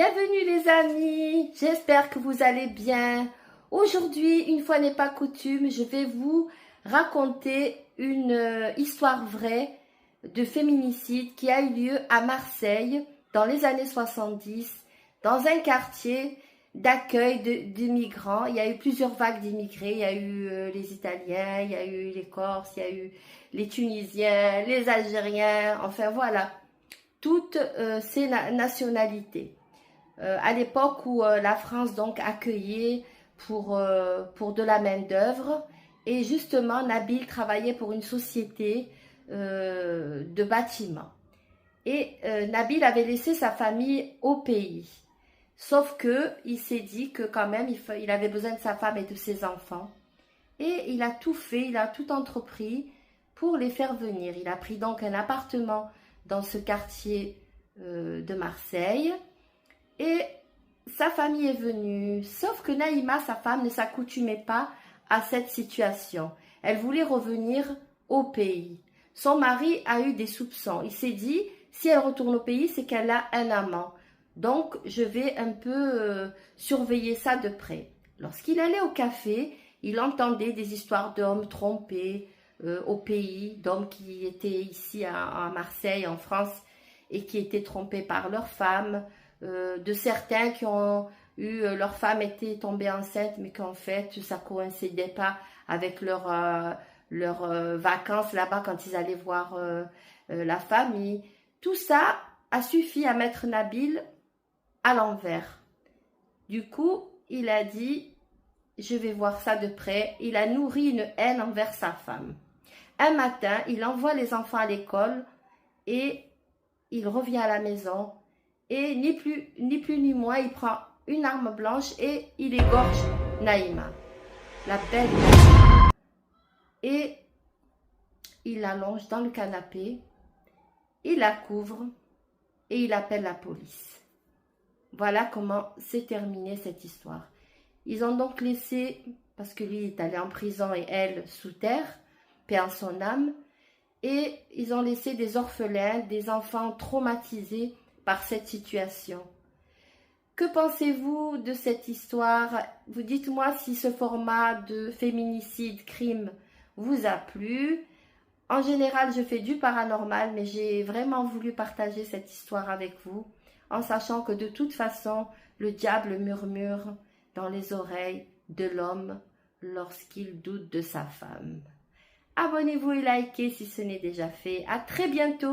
Bienvenue les amis, j'espère que vous allez bien. Aujourd'hui, une fois n'est pas coutume, je vais vous raconter une histoire vraie de féminicide qui a eu lieu à Marseille dans les années 70, dans un quartier d'accueil de migrants. Il y a eu plusieurs vagues d'immigrés, il y a eu les Italiens, il y a eu les Corses, il y a eu les Tunisiens, les Algériens, enfin voilà, toutes ces nationalités. À l'époque où la France donc accueillait pour de la main-d'œuvre. Et justement, Nabil travaillait pour une société de bâtiment. Et Nabil avait laissé sa famille au pays. Sauf que il s'est dit que quand même, il avait besoin de sa femme et de ses enfants. Et il a tout fait, il a tout entrepris pour les faire venir. Il a pris donc un appartement dans ce quartier de Marseille. Et sa famille est venue, sauf que Naïma, sa femme, ne s'accoutumait pas à cette situation. Elle voulait revenir au pays. Son mari a eu des soupçons. Il s'est dit, si elle retourne au pays, c'est qu'elle a un amant. Donc, je vais un peu surveiller ça de près. Lorsqu'il allait au café, il entendait des histoires d'hommes trompés au pays, d'hommes qui étaient ici à Marseille, en France, et qui étaient trompés par leurs femmes. De certains qui ont eu, leur femme était tombée enceinte, mais qu'en fait, ça ne coïncidait pas avec leurs vacances là-bas quand ils allaient voir la famille. Tout ça a suffi à mettre Nabil à l'envers. Du coup, il a dit, je vais voir ça de près. Il a nourri une haine envers sa femme. Un matin, il envoie les enfants à l'école et il revient à la maison. Et ni plus ni moins, il prend une arme blanche et il égorge Naïma, la belle Naïma. Et il l'allonge dans le canapé, il la couvre et il appelle la police. Voilà comment s'est terminée cette histoire. Ils ont donc laissé, parce que lui est allé en prison et elle sous terre, paix en son âme, et ils ont laissé des orphelins, des enfants traumatisés par cette situation. Que pensez-vous de cette histoire? Vous dites-moi si ce format de féminicide, crime, vous a plu. En général, je fais du paranormal, mais j'ai vraiment voulu partager cette histoire avec vous, en sachant que de toute façon, le diable murmure dans les oreilles de l'homme lorsqu'il doute de sa femme. Abonnez-vous et likez si ce n'est déjà fait. À très bientôt.